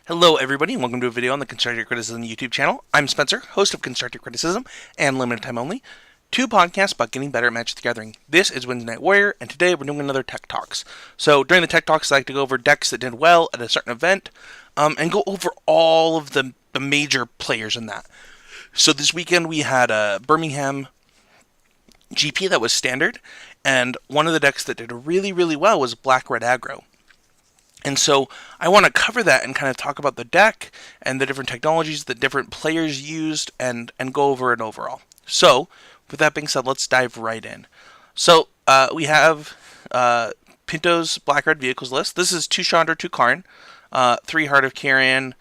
Hello everybody and welcome to a video on the Constructive Criticism YouTube channel. I'm Spencer, host of Constructive Criticism and Limited Time Only, two podcasts about getting better at Magic the Gathering. This is Wednesday Night Warrior, and today we're doing another Tech Talks. So during the Tech Talks, I like to go over decks that did well at a certain event, and go over all of the major players in that. So this weekend we had a Birmingham GP that was standard, and one of the decks that did really well was Black-Red Aggro. And so I want to cover that and kind of talk about the deck and the different technologies that different players used and go over it overall. So with that being said, let's dive right in. So we have Pinto's Black-Red Vehicles list. This is 2 Chandra, 2 Karn, 3 Heart of Kiran,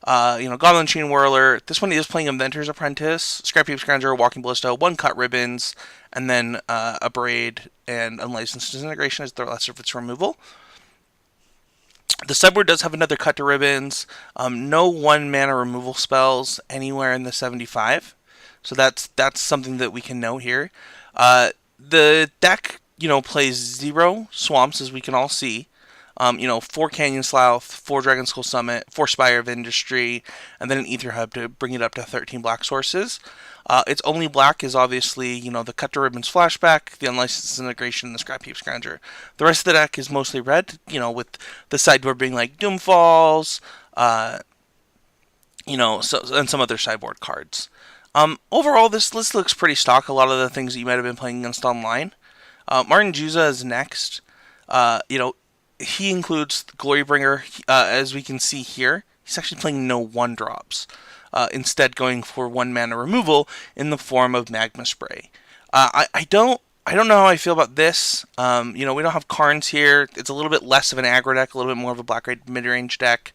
Goblin Chain Whirler. This one is playing Inventor's Apprentice, Scrap Heap Scavenger, Walking Ballista, 1 Cut Ribbons, and then a Braid and Unlicensed Disintegration as the rest of its removal. The sideboard does have another Cut to Ribbons, no 1-mana removal spells anywhere in the 75, so that's something that we can know here. The deck, plays 0 swamps, as we can all see. 4 Canyon Slough, 4 Dragon Skull Summit, 4 Spire of Industry, and then an Ether Hub to bring it up to 13 black sources. Its only black is obviously, the Cut to Ribbons Flashback, the Unlicensed Integration, and the Scrap Heap Scavenger. The rest of the deck is mostly red, with the sideboard being like Doomfalls, and some other sideboard cards. Overall, this list looks pretty stock. A lot of the things that you might have been playing against online. Martin Juza is next. He includes Glorybringer, as we can see here. He's actually playing no 1-drops. Instead going for 1-mana removal in the form of Magma Spray. I don't know how I feel about this. We don't have Karns here. It's a little bit less of an aggro deck, a little bit more of a black-red mid-range deck.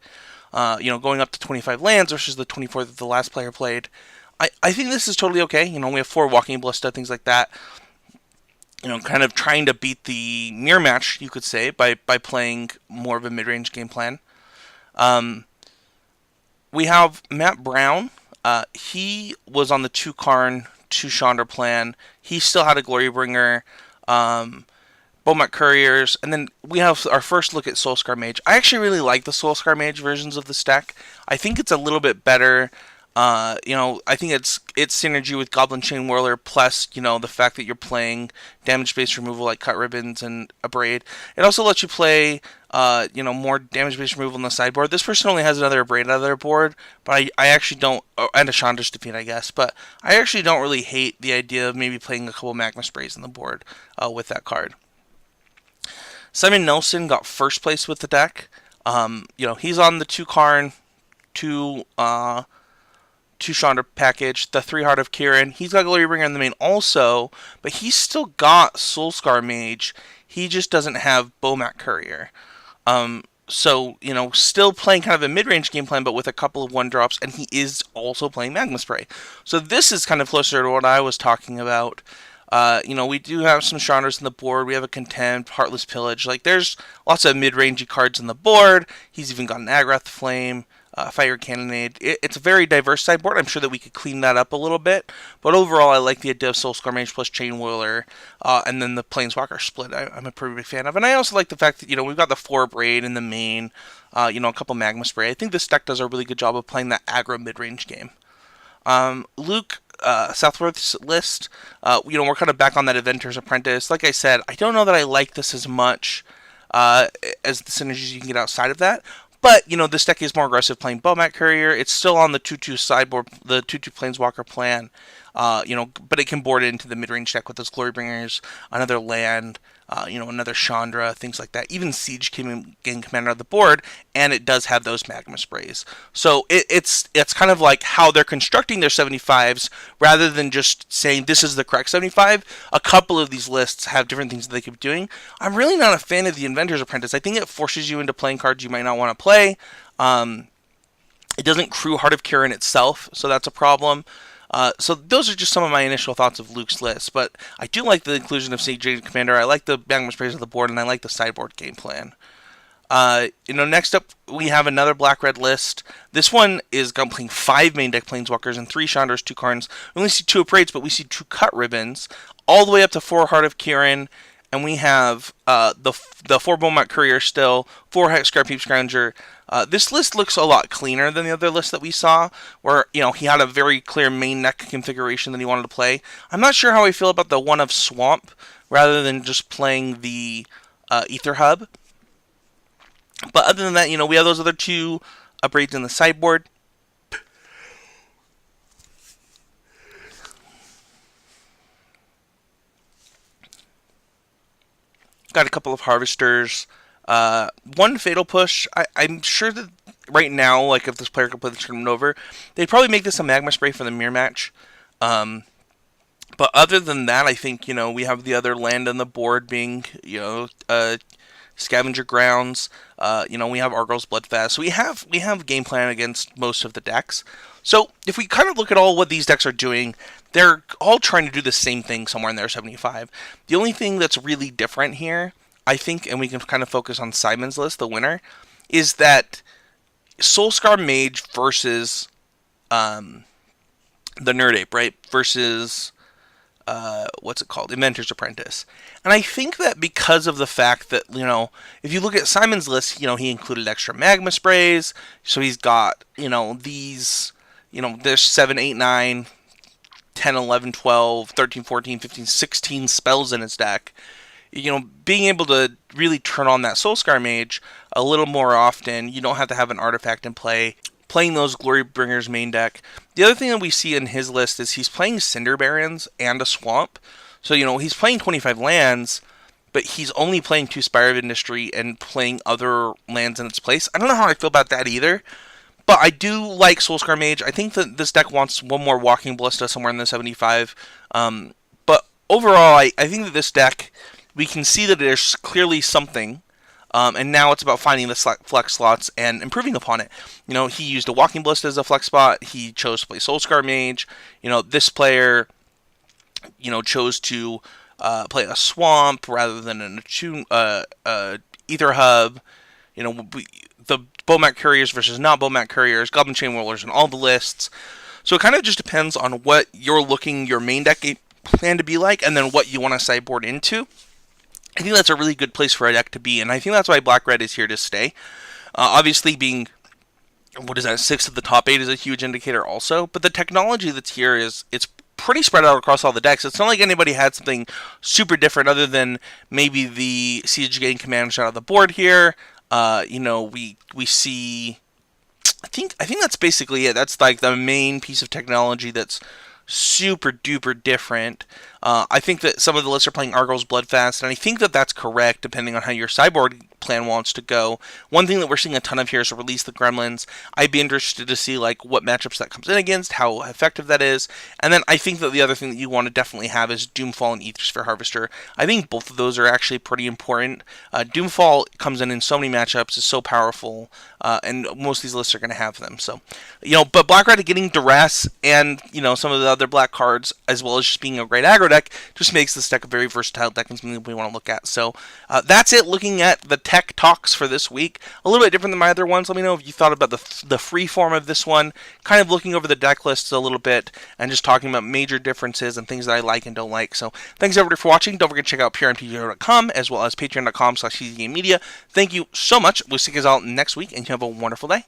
Going up to 25 lands versus the 24 that the last player played. I think this is totally okay. We have 4 Walking Ballista, things like that. Kind of trying to beat the mirror match, you could say, by playing more of a mid-range game plan. We have Matt Brown. He was on the 2 Karn, 2 Chandra plan. He still had a Glorybringer, Bomat Couriers, and then we have our first look at Soulscar Mage. I actually really like the Soulscar Mage versions of this deck. I think it's a little bit better. I think it's synergy with Goblin Chain Whirler plus, the fact that you're playing damage-based removal like Cut Ribbons and a Braid. It also lets you play, more damage-based removal on the sideboard. This person only has another Braid out of their board, but I actually don't, and a Chandra's Defeat, I guess, but I actually don't really hate the idea of maybe playing a couple Magma Sprays on the board with that card. Simon Nelson got first place with the deck. He's on the 2 Karn, 2 Chandra package, the 3 Heart of Kiran. He's got Glorybringer in the main also, but he's still got Soulscar Mage. He just doesn't have Bomat Courier. So, still playing kind of a mid-range game plan, but with a couple of 1-drops, and he is also playing Magma Spray. So this is kind of closer to what I was talking about. We do have some Chandras in the board. We have a Contempt, Heartless Pillage. There's lots of mid-rangey cards in the board. He's even got an Agrath Flame. Fire Cannonade. It's a very diverse sideboard. I'm sure that we could clean that up a little bit. But overall, I like the idea of Soulscar Mage plus Chain Whirler, and then the Planeswalker split I'm a pretty big fan of. And I also like the fact that, we've got the 4 Braid in the main, a couple Magma Spray. I think this deck does a really good job of playing that aggro mid-range game. Luke, Southworth's list, we're kind of back on that Inventor's Apprentice. Like I said, I don't know that I like this as much as the synergies you can get outside of that. But, this deck is more aggressive playing Bomat Courier. It's still on the 2-2 sideboard, the 2-2 Planeswalker plan. But it can board into the mid-range deck with those Glorybringers, another land, another Chandra, things like that. Even Siege can gain command of the board, and it does have those Magma Sprays. So it's kind of like how they're constructing their 75s, rather than just saying this is the correct 75. A couple of these lists have different things that they could be doing. I'm really not a fan of the Inventor's Apprentice. I think it forces you into playing cards you might not want to play. It doesn't crew Heart of Kiran itself, so that's a problem. So those are just some of my initial thoughts of Luke's list, but I do like the inclusion of Siege Commander. I like the Magma Sprays of the board, and I like the sideboard game plan. Next up we have another black-red list. This one is playing 5 main deck Planeswalkers and 3 Chandras, 2 Karns. We only see 2 Braids, but we see 2 Cut Ribbons, all the way up to 4 Heart of Kiran, and we have the 4 Beaumont Courier still, 4 Hexcrab Peep Scrounger. This list looks a lot cleaner than the other list that we saw, where he had a very clear main deck configuration that he wanted to play. I'm not sure how I feel about the one of Swamp rather than just playing the Ether Hub. But other than that, we have those other 2 upgrades in the sideboard. Got a couple of Harvesters. One Fatal Push. I'm sure that right now, like if this player could play the tournament over, they'd probably make this a Magma Spray for the mirror match. But other than that, I think, we have the other land on the board being, Scavenger Grounds. We have Argos Bloodfest. So we have game plan against most of the decks. So if we kind of look at all what these decks are doing, they're all trying to do the same thing somewhere in their 75. The only thing that's really different here, I think, and we can kind of focus on Simon's list, the winner, is that Soulscar Mage versus the Nerd Ape, right? Versus what's it called? Inventor's Apprentice. And I think that because of the fact that, if you look at Simon's list, he included extra magma sprays. So he's got, these, there's 7, 8, 9, 10, 11, 12, 13, 14, 15, 16 spells in his deck. Being able to really turn on that Soulscar Mage a little more often, you don't have to have an artifact in play. Playing those Glorybringers main deck. The other thing that we see in his list is he's playing Cinder Barons and a Swamp. So, he's playing 25 lands, but he's only playing 2 Spire of Industry and playing other lands in its place. I don't know how I feel about that either, but I do like Soulscar Mage. I think that this deck wants one more Walking Ballista somewhere in the 75. But overall, I think that this deck, we can see that there's clearly something. And now it's about finding the flex slots and improving upon it. He used a Walking Ballista as a flex spot. He chose to play Soulscar Mage. This player, chose to play a Swamp rather than an Ether Hub. The Beaumont Couriers versus not Beaumont Couriers, Goblin Chain Whirlers, and all the lists. So it kind of just depends on what you're looking your main deck plan to be like, and then what you want to sideboard into. I think that's a really good place for a deck to be, and I think that's why Black-Red is here to stay. Obviously, being, 6 of the top 8 is a huge indicator also, but the technology that's here it's pretty spread out across all the decks. It's not like anybody had something super different other than maybe the Siege Gang Command shot of the board here. We see, I think that's basically it. That's like the main piece of technology that's super duper different. I think that some of the lists are playing Argos Bloodfast, and I think that that's correct depending on how your sideboard plan wants to go. One thing that we're seeing a ton of here is Release the Gremlins. I'd be interested to see like what matchups that comes in against, how effective that is, and then I think that the other thing that you want to definitely have is Doomfall and Aethersphere Harvester. I think both of those are actually pretty important. Doomfall comes in so many matchups, is so powerful, and most of these lists are going to have them. So, but Black-Red getting Duress and some of the other black cards, as well as just being a great aggro deck, just makes this deck a very versatile deck and something we want to look at. So that's it, looking at the tech talks for this week. A little bit different than my other ones. Let me know if you thought about the free form of this one, kind of looking over the deck lists a little bit and just talking about major differences and things that I like and don't like. So thanks everybody for watching. Don't forget to check out puremtgo.com as well as patreon.com/cgamemedia. Thank you so much. We'll see you guys all next week, and you have a wonderful day.